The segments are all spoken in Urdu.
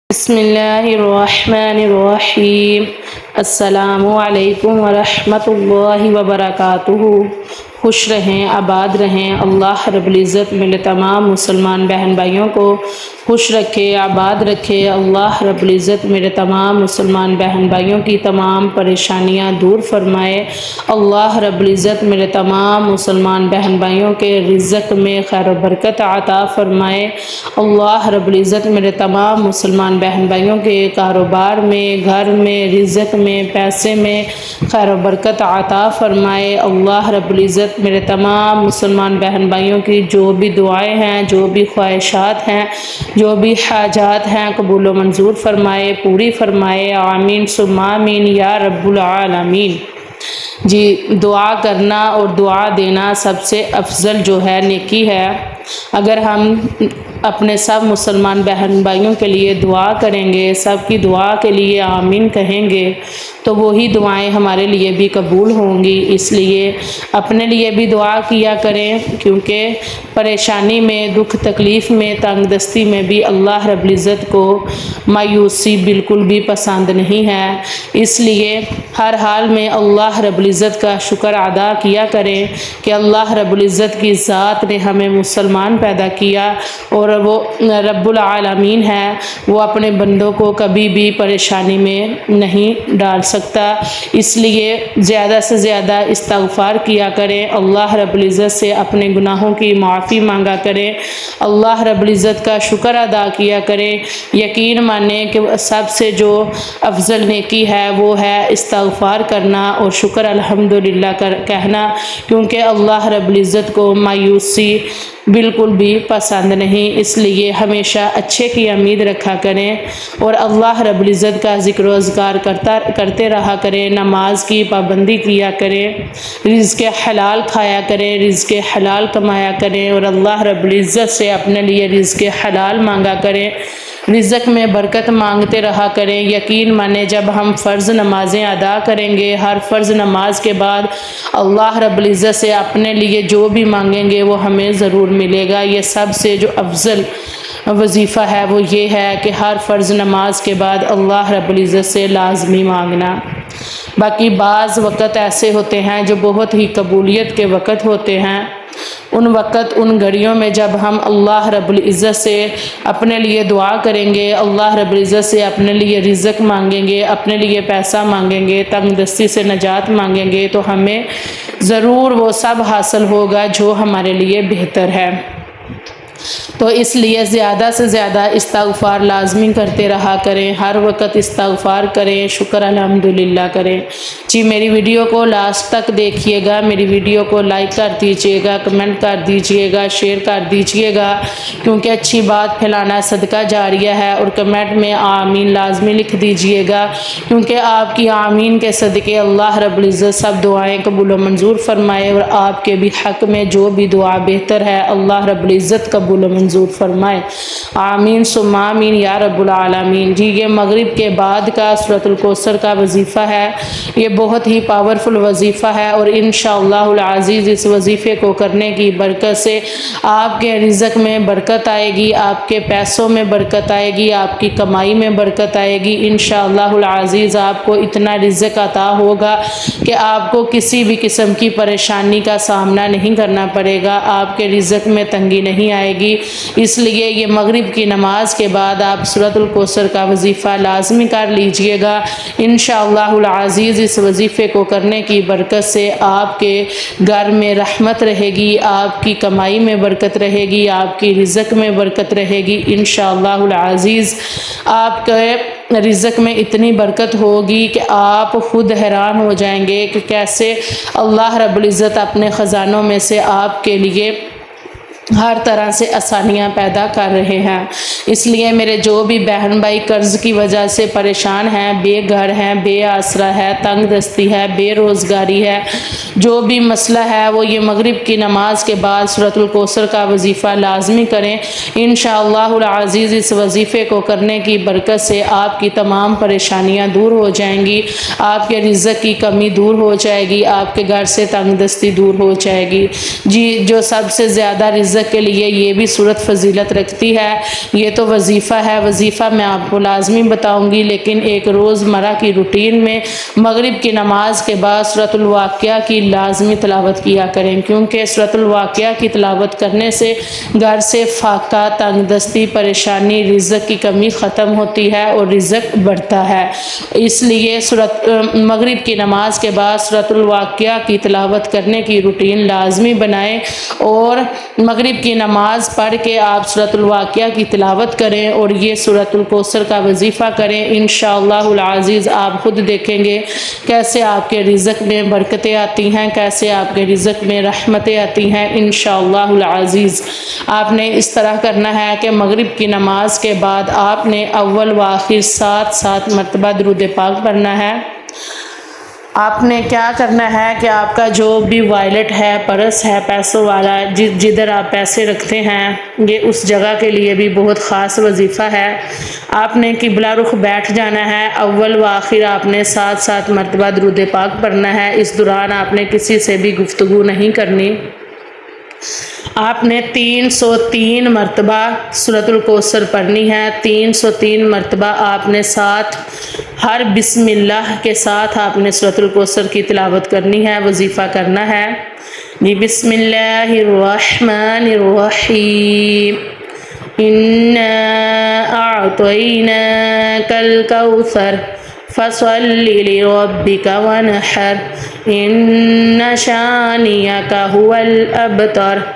بسم اللہ الرحمن الرحیم۔ السلام علیکم ورحمۃ اللہ وبرکاتہ۔ خوش رہیں، آباد رہیں۔ اللہ رب العزت میرے تمام مسلمان بہن بھائیوں کو خوش رکھے، آباد رکھے۔ اللہ رب العزت میرے تمام مسلمان بہن بھائیوں کی تمام پریشانیاں دور فرمائے۔ اللہ رب العزت میرے تمام مسلمان بہن بھائیوں کے رزق میں خیر و برکت عطا فرمائے۔ اللہ رب العزت میرے تمام مسلمان بہن بھائیوں کے کاروبار میں، گھر میں، رزق میں، پیسے میں خیر و برکت عطا فرمائے۔ اللہ رب العزت میرے تمام مسلمان بہن بھائیوں کی جو بھی دعائیں ہیں، جو بھی خواہشات ہیں، جو بھی حاجات ہیں، قبول و منظور فرمائے، پوری فرمائے۔ آمین ثم آمین یا رب العالمین۔ جی، دعا کرنا اور دعا دینا سب سے افضل جو ہے نیکی ہے۔ اگر ہم اپنے سب مسلمان بہن بھائیوں کے لیے دعا کریں گے، سب کی دعا کے لیے آمین کہیں گے، تو وہی دعائیں ہمارے لیے بھی قبول ہوں گی۔ اس لیے اپنے لیے بھی دعا کیا کریں، کیونکہ پریشانی میں، دکھ تکلیف میں، تنگ دستی میں بھی اللہ رب العزت کو مایوسی بالکل بھی پسند نہیں ہے۔ اس لیے ہر حال میں اللہ رب العزت کا شکر ادا کیا کریں کہ اللہ رب العزت کی ذات نے ہمیں مسلمان پیدا کیا، اور وہ رب العالمین ہے، وہ اپنے بندوں کو کبھی بھی پریشانی میں نہیں ڈال سکتا۔ اس لیے زیادہ سے زیادہ استغفار کیا کریں، اللہ رب العزت سے اپنے گناہوں کی معافی مانگا کریں، اللہ رب العزت کا شکر ادا کیا کریں۔ یقین مانیں کہ سب سے جو افضل نیکی ہے وہ ہے استغفار کرنا اور شکر الحمدللہ کہنا، کیونکہ اللہ رب العزت کو مایوسی بالکل بھی پسند نہیں۔ اس لیے ہمیشہ اچھے کی امید رکھا کریں اور اللہ رب العزت کا ذکر و اذکار کرتے رہا کریں، نماز کی پابندی کیا کریں، رزق حلال کھایا کریں، رزق حلال کمایا کریں، اور اللہ رب العزت سے اپنے لیے رزق حلال مانگا کریں، رزق میں برکت مانگتے رہا کریں۔ یقین مانیں جب ہم فرض نمازیں ادا کریں گے، ہر فرض نماز کے بعد اللہ رب العزت سے اپنے لیے جو بھی مانگیں گے وہ ہمیں ضرور ملے گا۔ یہ سب سے جو افضل وظیفہ ہے وہ یہ ہے کہ ہر فرض نماز کے بعد اللہ رب العزت سے لازمی مانگنا۔ باقی بعض وقت ایسے ہوتے ہیں جو بہت ہی قبولیت کے وقت ہوتے ہیں، ان وقت، ان گھڑیوں میں جب ہم اللہ رب العزت سے اپنے لیے دعا کریں گے، اللہ رب العزت سے اپنے لیے رزق مانگیں گے، اپنے لیے پیسہ مانگیں گے، تنگ دستی سے نجات مانگیں گے، تو ہمیں ضرور وہ سب حاصل ہوگا جو ہمارے لیے بہتر ہے۔ تو اس لیے زیادہ سے زیادہ استغفار لازمی کرتے رہا کریں، ہر وقت استغفار کریں، شکر الحمدللہ کریں۔ جی، میری ویڈیو کو لاسٹ تک دیکھیے گا، میری ویڈیو کو لائک کر دیجیے گا، کمنٹ کر دیجیے گا، شیئر کر دیجیے گا، کیونکہ اچھی بات پھیلانا صدقہ جاریہ ہے۔ اور کمنٹ میں آمین لازمی لکھ دیجیے گا، کیونکہ آپ کی آمین کے صدقے اللہ رب العزت سب دعائیں قبول و منظور فرمائے، اور آپ کے بھی حق میں جو بھی دعا بہتر ہے اللہ رب العزت قبول و منظور فرمائے۔ آمین ثم آمین یا رب العالمین۔ جی، یہ مغرب کے بعد کا سورۃ الکوثر کا وظیفہ ہے، یہ بہت ہی پاورفل وظیفہ ہے، اور انشاءاللہ العزیز اس وظیفے کو کرنے کی برکت سے آپ کے رزق میں برکت آئے گی، آپ کے پیسوں میں برکت آئے گی، آپ کی کمائی میں برکت آئے گی۔ انشاءاللہ العزیز آپ کو اتنا رزق عطا ہوگا کہ آپ کو کسی بھی قسم کی پریشانی کا سامنا نہیں کرنا پڑے گا، آپ کے رزق میں تنگی نہیں آئے گی۔ اس لیے یہ مغرب کی نماز کے بعد آپ سورۃ الکوثر کا وظیفہ لازمی کر لیجئے گا۔ انشاءاللہ العزیز اس وظیفے کو کرنے کی برکت سے آپ کے گھر میں رحمت رہے گی، آپ کی کمائی میں برکت رہے گی، آپ کی رزق میں برکت رہے گی۔ انشاءاللہ العزیز آپ کے رزق میں اتنی برکت ہوگی کہ آپ خود حیران ہو جائیں گے کہ کیسے اللہ رب العزت اپنے خزانوں میں سے آپ کے لیے ہر طرح سے آسانیاں پیدا کر رہے ہیں۔ اس لیے میرے جو بھی بہن بھائی قرض کی وجہ سے پریشان ہیں، بے گھر ہیں، بے آسرا ہے، تنگ دستی ہے، بے روزگاری ہے، جو بھی مسئلہ ہے وہ یہ مغرب کی نماز کے بعد سورۃ الکوثر کا وظیفہ لازمی کریں۔ انشاءاللہ العزیز اس وظیفے کو کرنے کی برکت سے آپ کی تمام پریشانیاں دور ہو جائیں گی، آپ کے رزق کی کمی دور ہو جائے گی، آپ کے گھر سے تنگ دستی دور ہو جائے گی۔ جی، جو سب سے زیادہ رزق رزق کے لیے یہ بھی صورت فضیلت رکھتی ہے۔ یہ تو وظیفہ ہے، وظیفہ میں آپ کو لازمی بتاؤں گی، لیکن ایک روزمرہ کی روٹین میں مغرب کی نماز کے بعد سورۃ الواقعہ کی لازمی تلاوت کیا کریں، کیونکہ سورۃ الواقعہ کی تلاوت کرنے سے گھر سے فاقہ، تنگ دستی، پریشانی، رزق کی کمی ختم ہوتی ہے اور رزق بڑھتا ہے۔ اس لیے مغرب کی نماز کے بعد سورۃ الواقعہ کی تلاوت کرنے کی روٹین لازمی بنائیں اور مغرب کی نماز پڑھ کے آپ سورۃ الواقعہ کی تلاوت کریں اور یہ سورۃ الکوثر کا وظیفہ کریں۔ انشاءاللہ العزیز آپ خود دیکھیں گے کیسے آپ کے رزق میں برکتیں آتی ہیں، کیسے آپ کے رزق میں رحمتیں آتی ہیں انشاءاللہ العزیز۔ آپ نے اس طرح کرنا ہے کہ مغرب کی نماز کے بعد آپ نے اول و آخر 7 مرتبہ درود پاک پڑھنا ہے۔ آپ نے کیا کرنا ہے کہ آپ کا جو بھی وائلٹ ہے، پرس ہے پیسوں والا، جدھر آپ پیسے رکھتے ہیں، یہ اس جگہ کے لیے بھی بہت خاص وظیفہ ہے۔ آپ نے قبلہ رخ بیٹھ جانا ہے، اول و آخر آپ نے 7 مرتبہ درود پاک پڑھنا ہے۔ اس دوران آپ نے کسی سے بھی گفتگو نہیں کرنی۔ آپ نے 303 مرتبہ سورۃ الکوثر پڑھنی ہے۔ 303 مرتبہ آپ نے ہر بسم اللہ کے ساتھ آپ نے سورۃ الکوثر کی تلاوت کرنی ہے، وظیفہ کرنا ہے۔ بسم اللہ الرحمن الرحیم، انا اعطیناک الکوثر فصل لربک وانحر ان شانئک هو الابتر۔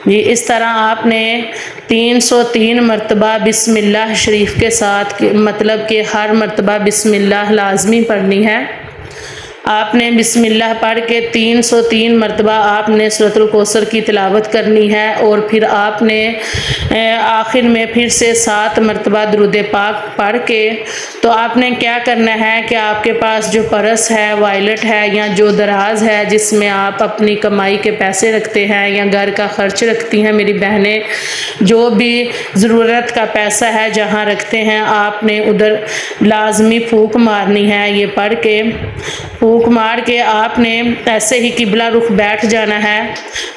اس طرح آپ نے 303 مرتبہ بسم اللہ شریف کے ساتھ، مطلب کہ ہر مرتبہ بسم اللہ لازمی پڑھنی ہے۔ آپ نے بسم اللہ پڑھ کے 303 مرتبہ آپ نے سورۃ الکوثر کی تلاوت کرنی ہے اور پھر آپ نے آخر میں پھر سے 7 مرتبہ درود پاک پڑھ کے تو آپ نے کیا کرنا ہے کہ آپ کے پاس جو پرس ہے، وائلٹ ہے یا جو دراز ہے جس میں آپ اپنی کمائی کے پیسے رکھتے ہیں یا گھر کا خرچ رکھتی ہیں میری بہنیں، جو بھی ضرورت کا پیسہ ہے جہاں رکھتے ہیں آپ نے ادھر لازمی پھونک مارنی ہے۔ یہ پڑھ کے پھونک مار کے آپ نے ایسے ہی قبلہ رخ بیٹھ جانا ہے،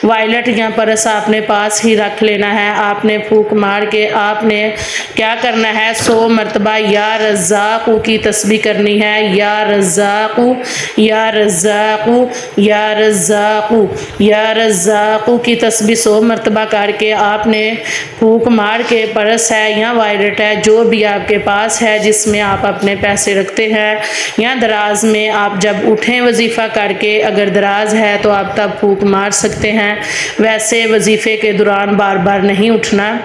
وائلٹ یا پرس آپ نے پاس ہی رکھ لینا ہے۔ آپ نے پھونک مار کے آپ نے کیا کرنا ہے، 100 مرتبہ یا رزاق کی تسبیح کرنی ہے، یا رزاق یا رزاق یا رزاق یا رزاق کی تسبیح 100 مرتبہ کر کے آپ نے پھونک مار کے پرس ہے یا وائلٹ ہے جو بھی آپ کے پاس ہے جس میں آپ اپنے پیسے رکھتے ہیں یا دراز میں، آپ جب اٹھیں وظیفہ کر کے، اگر دراز ہے تو آپ تب پھونک مار سکتے ہیں، ویسے وظیفے کے دوران بار بار نہیں اٹھنا۔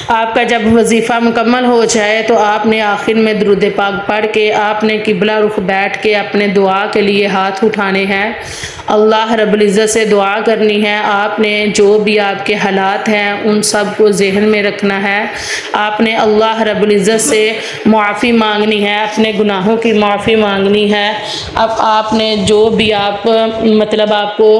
آپ کا جب وظیفہ مکمل ہو جائے تو آپ نے آخر میں درود پاک پڑھ کے آپ نے قبلہ رخ بیٹھ کے اپنے دعا کے لیے ہاتھ اٹھانے ہیں، اللہ رب العزت سے دعا کرنی ہے۔ آپ نے جو بھی آپ کے حالات ہیں ان سب کو ذہن میں رکھنا ہے، آپ نے اللہ رب العزت سے معافی مانگنی ہے، اپنے گناہوں کی معافی مانگنی ہے۔ اب آپ نے جو بھی آپ کو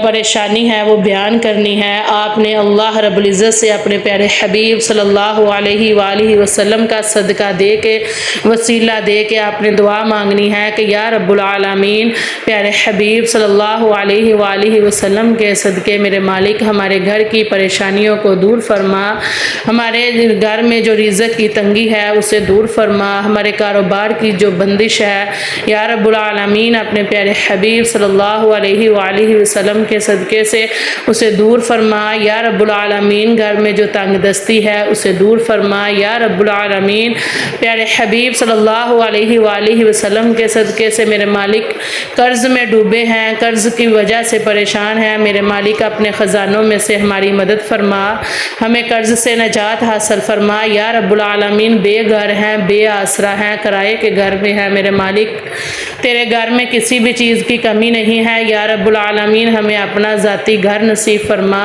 پریشانی ہے وہ بیان کرنی ہے، آپ نے اللہ رب العزت سے اپنے پیارے حبیب صلی اللہ علیہ وآلہ وسلم کا صدقہ دے کے، وسیلہ دے کے آپ نے دعا مانگنی ہے کہ یا رب العالمین، پیارے حبیب صلی اللہ علیہ وآلہ وسلم کے صدقے میرے مالک ہمارے گھر کی پریشانیوں کو دور فرما، ہمارے گھر میں جو رزق کی تنگی ہے اسے دور فرما، ہمارے کاروبار کی جو بندش ہے یا رب العالمین اپنے پیارے حبیب صلی اللہ علیہ وآلہ وسلم کے صدقے سے اسے دور فرما، یا رب العالمین گھر میں جو تنگ دستی ہے اسے دور فرما، یا رب العالمین پیارے حبیب صلی اللہ علیہ وآلہ وسلم کے صدقے سے میرے مالک قرض میں ڈوبے ہیں، قرض کی وجہ سے پریشان ہیں، میرے مالک اپنے خزانوں میں سے ہماری مدد فرما، ہمیں قرض سے نجات حاصل فرما، یا رب العالمین بے گھر ہیں، بے آسرا ہیں، کرائے کے گھر میں ہیں، میرے مالک تیرے گھر میں کسی بھی چیز کی کمی نہیں ہے، یا رب العالمین ہمیں اپنا ذاتی گھر نصیب فرما۔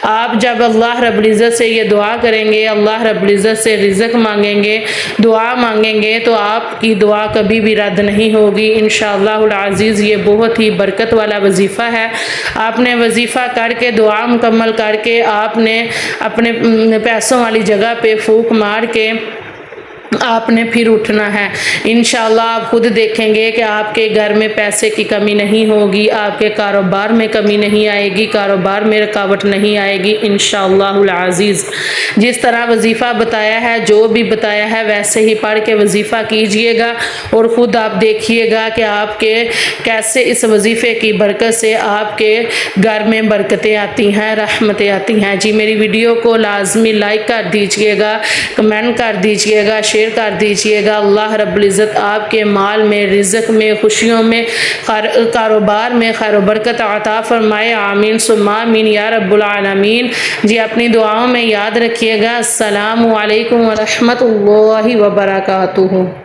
آپ جب اللہ رب العزت سے یہ دعا کریں گے، اللہ رب العزت سے رزق مانگیں گے، دعا مانگیں گے تو آپ کی دعا کبھی بھی رد نہیں ہوگی انشاءاللہ العزیز۔ یہ بہت ہی برکت والا وظیفہ ہے۔ آپ نے وظیفہ کر کے دعا مکمل کر کے آپ نے اپنے پیسوں والی جگہ پہ پھونک مار کے آپ نے پھر اٹھنا ہے۔ انشاءاللہ آپ خود دیکھیں گے کہ آپ کے گھر میں پیسے کی کمی نہیں ہوگی، آپ کے کاروبار میں کمی نہیں آئے گی، کاروبار میں رکاوٹ نہیں آئے گی انشاءاللہ العزیز۔ جس طرح وظیفہ بتایا ہے، جو بھی بتایا ہے ویسے ہی پڑھ کے وظیفہ کیجئے گا، اور خود آپ دیکھیے گا کہ آپ کے کیسے اس وظیفے کی برکت سے آپ کے گھر میں برکتیں آتی ہیں، رحمتیں آتی ہیں۔ جی میری ویڈیو کو لازمی لائک کر دیجئے گا، کمنٹ کر دیجئے گا، شیئر کر دیجئے گا۔ اللہ رب العزت آپ کے مال میں، رزق میں، خوشیوں میں، کاروبار میں خیر و برکت عطا فرمائے، آمین ثم آمین یا رب العالمین۔ جی اپنی دعاؤں میں یاد رکھیے گا۔ السلام علیکم ورحمۃ اللہ وبرکاتہ۔